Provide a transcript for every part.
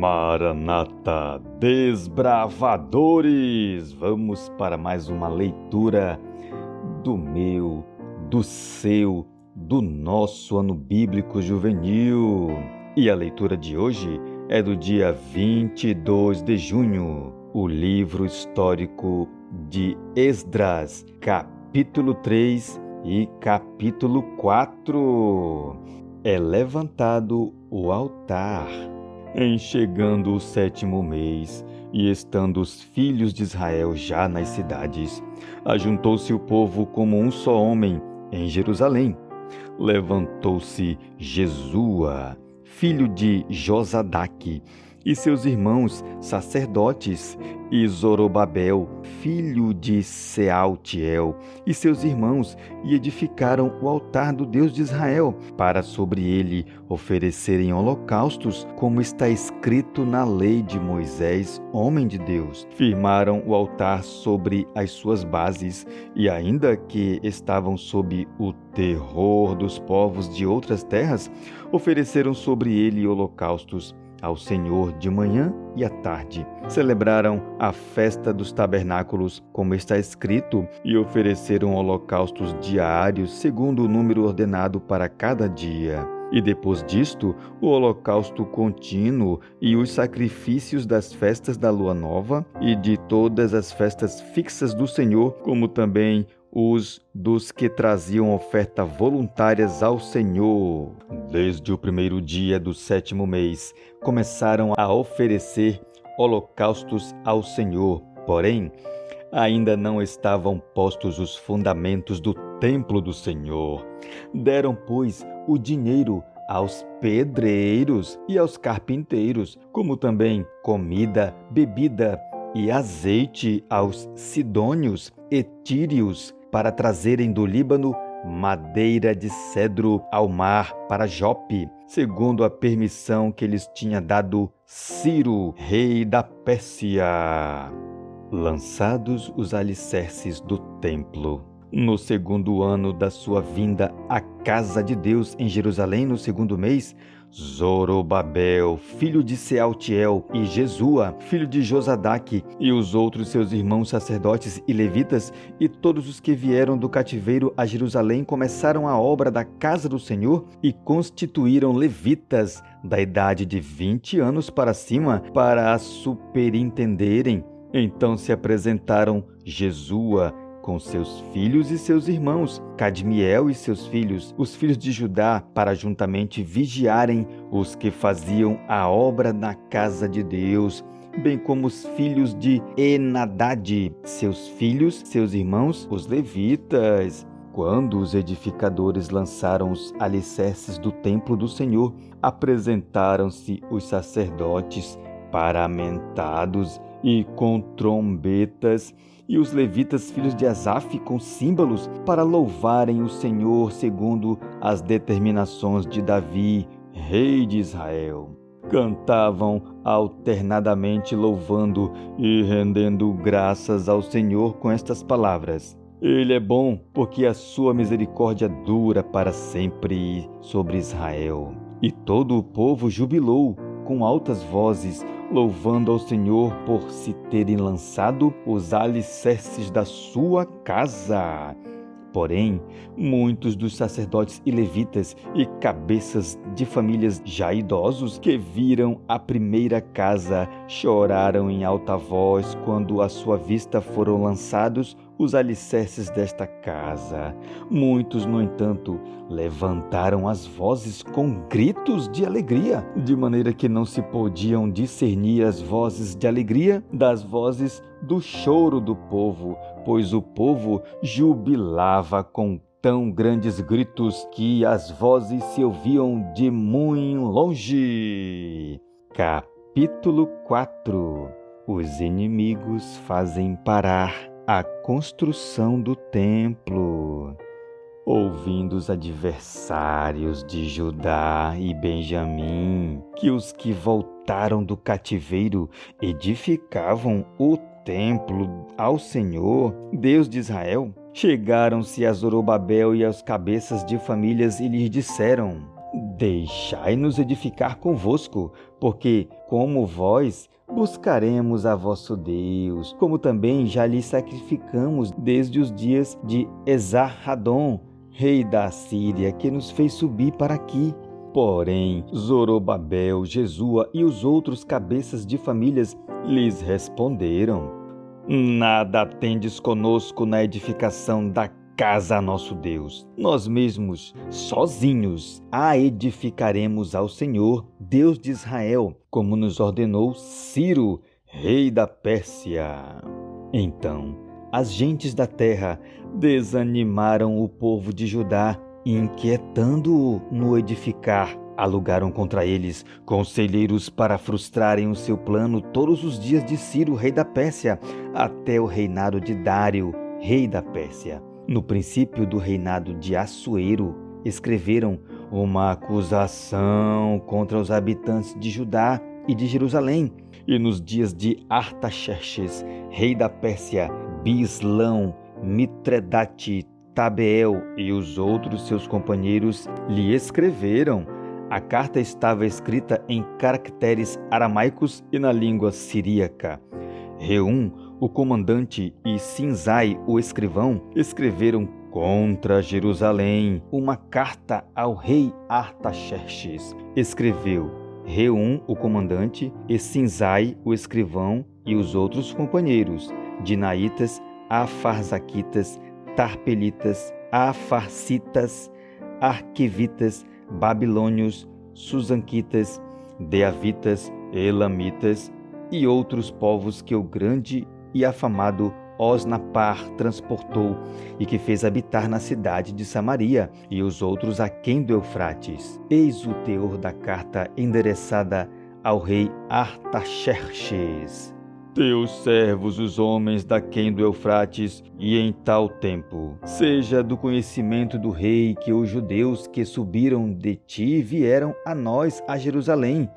Maranata, desbravadores! Vamos para mais uma leitura do meu, do seu, do nosso ano bíblico juvenil. E a leitura de hoje é do dia 22 de junho, o livro histórico de Esdras, capítulo 3 e capítulo 4. É levantado o altar. Em chegando o 7º mês, e estando os filhos de Israel já nas cidades, ajuntou-se o povo como um só homem em Jerusalém. Levantou-se Jesua, filho de Josadaque, e seus irmãos sacerdotes, e Zorobabel, filho de Sealtiel, e seus irmãos, e edificaram o altar do Deus de Israel, para sobre ele oferecerem holocaustos, como está escrito na lei de Moisés, homem de Deus. Firmaram o altar sobre as suas bases, e ainda que estavam sob o terror dos povos de outras terras, ofereceram sobre ele holocaustos ao Senhor de manhã e à tarde. Celebraram a festa dos tabernáculos, como está escrito, e ofereceram holocaustos diários, segundo o número ordenado para cada dia. E depois disto, o holocausto contínuo e os sacrifícios das festas da lua nova e de todas as festas fixas do Senhor, como também os dos que traziam oferta voluntárias ao Senhor. Desde o primeiro dia do 7º mês, começaram a oferecer holocaustos ao Senhor. Porém, ainda não estavam postos os fundamentos do templo do Senhor. Deram, pois, o dinheiro aos pedreiros e aos carpinteiros, como também comida, bebida e azeite aos sidônios e tírios, para trazerem do Líbano madeira de cedro ao mar para Jope, segundo a permissão que lhes tinha dado Ciro, rei da Pérsia. Lançados os alicerces do templo. No 2º ano da sua vinda à casa de Deus em Jerusalém, no 2º mês, Zorobabel, filho de Sealtiel, e Jesua, filho de Josadaque, e os outros seus irmãos sacerdotes e levitas, e todos os que vieram do cativeiro a Jerusalém, começaram a obra da casa do Senhor e constituíram levitas da idade de 20 anos para cima, para a superintenderem. Então se apresentaram Jesua com seus filhos e seus irmãos, Cadmiel e seus filhos, os filhos de Judá, para juntamente vigiarem os que faziam a obra na casa de Deus, bem como os filhos de Enadad, seus filhos, seus irmãos, os levitas. Quando os edificadores lançaram os alicerces do templo do Senhor, apresentaram-se os sacerdotes paramentados e com trombetas, e os levitas, filhos de Asaf, com símbolos, para louvarem o Senhor segundo as determinações de Davi, rei de Israel. Cantavam alternadamente louvando e rendendo graças ao Senhor com estas palavras: Ele é bom, porque a sua misericórdia dura para sempre sobre Israel. E todo o povo jubilou com altas vozes, louvando ao Senhor por se terem lançado os alicerces da sua casa. Porém, muitos dos sacerdotes e levitas e cabeças de famílias já idosos que viram a primeira casa choraram em alta voz quando à sua vista foram lançados os alicerces desta casa. Muitos, no entanto, levantaram as vozes com gritos de alegria, de maneira que não se podiam discernir as vozes de alegria das vozes do choro do povo, pois o povo jubilava com tão grandes gritos que as vozes se ouviam de muito longe. Capítulo 4. Os inimigos fazem parar a construção do templo. Ouvindo os adversários de Judá e Benjamim que os que voltaram do cativeiro edificavam o templo ao Senhor, Deus de Israel, chegaram-se a Zorobabel e aos cabeças de famílias e lhes disseram: deixai-nos edificar convosco, porque, como vós, buscaremos a vosso Deus, como também já lhe sacrificamos desde os dias de Esar-Hadom, rei da Síria, que nos fez subir para aqui. Porém, Zorobabel, Jesua e os outros cabeças de famílias lhes responderam: Nada tendes conosco na edificação da casa a nosso Deus. Nós mesmos, sozinhos, a edificaremos ao Senhor, Deus de Israel, como nos ordenou Ciro, rei da Pérsia. Então, as gentes da terra desanimaram o povo de Judá, inquietando-o no edificar. Alugaram contra eles conselheiros para frustrarem o seu plano todos os dias de Ciro, rei da Pérsia, até o reinado de Dário, rei da Pérsia. No princípio do reinado de Assuero, escreveram uma acusação contra os habitantes de Judá e de Jerusalém. E nos dias de Artaxerxes, rei da Pérsia, Bislão, Mitredate, Tabeel e os outros seus companheiros lhe escreveram. A carta estava escrita em caracteres aramaicos e na língua siríaca. Reum, o comandante, e Sinzai, o escrivão, escreveram contra Jerusalém uma carta ao rei Artaxerxes. Escreveu Reum, o comandante, e Sinzai, o escrivão, e os outros companheiros, Dinaitas, Afarzaquitas, Tarpelitas, Afarcitas, Arquevitas, Babilônios, Susanquitas, Deavitas, Elamitas e outros povos que o grande e afamado Osnapar transportou e que fez habitar na cidade de Samaria e os outros aquém do Eufrates. Eis o teor da carta endereçada ao rei Artaxerxes. Teus servos, os homens daquém do Eufrates, e em tal tempo, seja do conhecimento do rei que os judeus que subiram de ti vieram a nós a Jerusalém.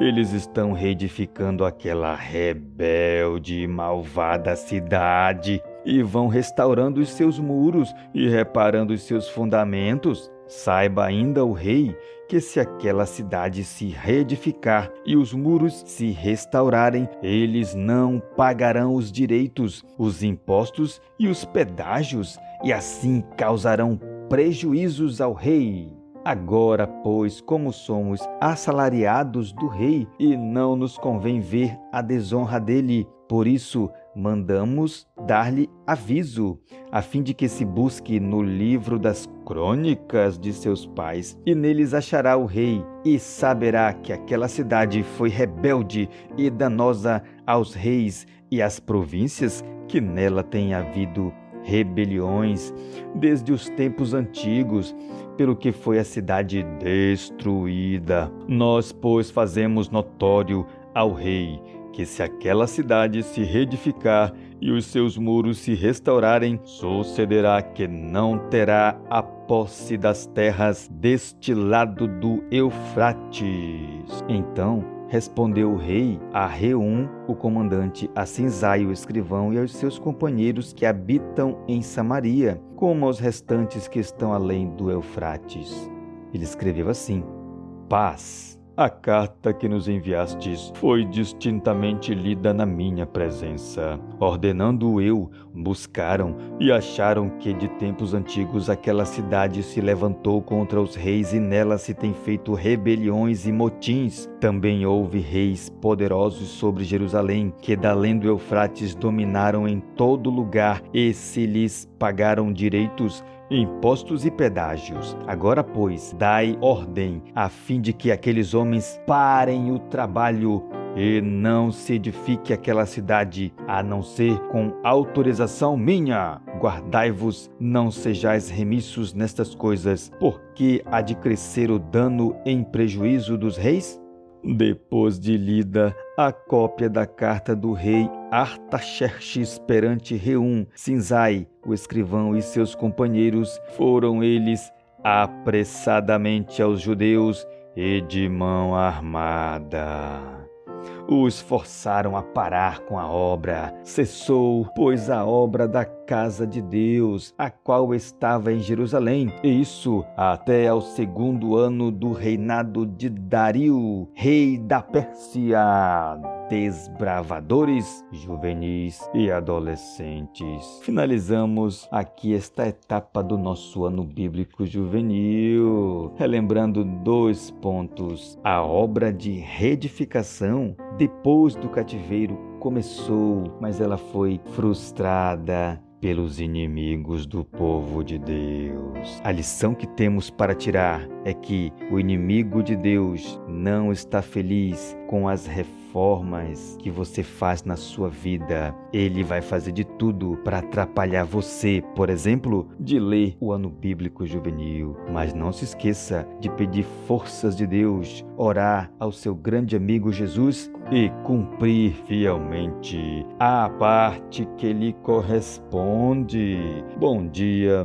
Eles estão reedificando aquela rebelde e malvada cidade, e vão restaurando os seus muros e reparando os seus fundamentos. Saiba ainda o rei que se aquela cidade se reedificar e os muros se restaurarem, eles não pagarão os direitos, os impostos e os pedágios, e assim causarão prejuízos ao rei. Agora, pois, como somos assalariados do rei e não nos convém ver a desonra dele, por isso mandamos dar-lhe aviso, a fim de que se busque no livro das crônicas de seus pais, e neles achará o rei, e saberá que aquela cidade foi rebelde e danosa aos reis e às províncias, que nela tem havido rebeliões desde os tempos antigos, pelo que foi a cidade destruída. Nós, pois, fazemos notório ao rei que se aquela cidade se reedificar e os seus muros se restaurarem, sucederá que não terá a posse das terras deste lado do Eufrates. Então respondeu o rei a Reum, o comandante, a Sinzai, o escrivão, e aos seus companheiros que habitam em Samaria, como aos restantes que estão além do Eufrates. Ele escreveu assim: Paz. A carta que nos enviastes foi distintamente lida na minha presença. Ordenando eu, buscaram e acharam que de tempos antigos aquela cidade se levantou contra os reis e nela se tem feito rebeliões e motins. Também houve reis poderosos sobre Jerusalém, que da além do Eufrates dominaram em todo lugar e se lhes pagaram direitos, impostos e pedágios. Agora, pois, dai ordem, a fim de que aqueles homens parem o trabalho e não se edifique aquela cidade, a não ser com autorização minha. Guardai-vos, não sejais remissos nestas coisas, porque há de crescer o dano em prejuízo dos reis? Depois de lida a cópia da carta do rei Artaxerxes perante Reum, Sinzai, o escrivão, e seus companheiros, foram eles apressadamente aos judeus e de mão armada. os forçaram a parar com a obra. Cessou, pois, a obra da casa de Deus, a qual estava em Jerusalém, e isso até ao 2º ano do reinado de Dario, rei da Pérsia. Desbravadores juvenis e adolescentes. Finalizamos aqui esta etapa do nosso ano bíblico juvenil, relembrando 2 pontos. A obra de reedificação depois do cativeiro começou, mas ela foi frustrada pelos inimigos do povo de Deus. A lição que temos para tirar é que o inimigo de Deus não está feliz com as reformas que você faz na sua vida. Ele vai fazer de tudo para atrapalhar você, por exemplo, de ler o ano bíblico juvenil. Mas não se esqueça de pedir forças de Deus, orar ao seu grande amigo Jesus e cumprir fielmente a parte que lhe corresponde. Bom dia.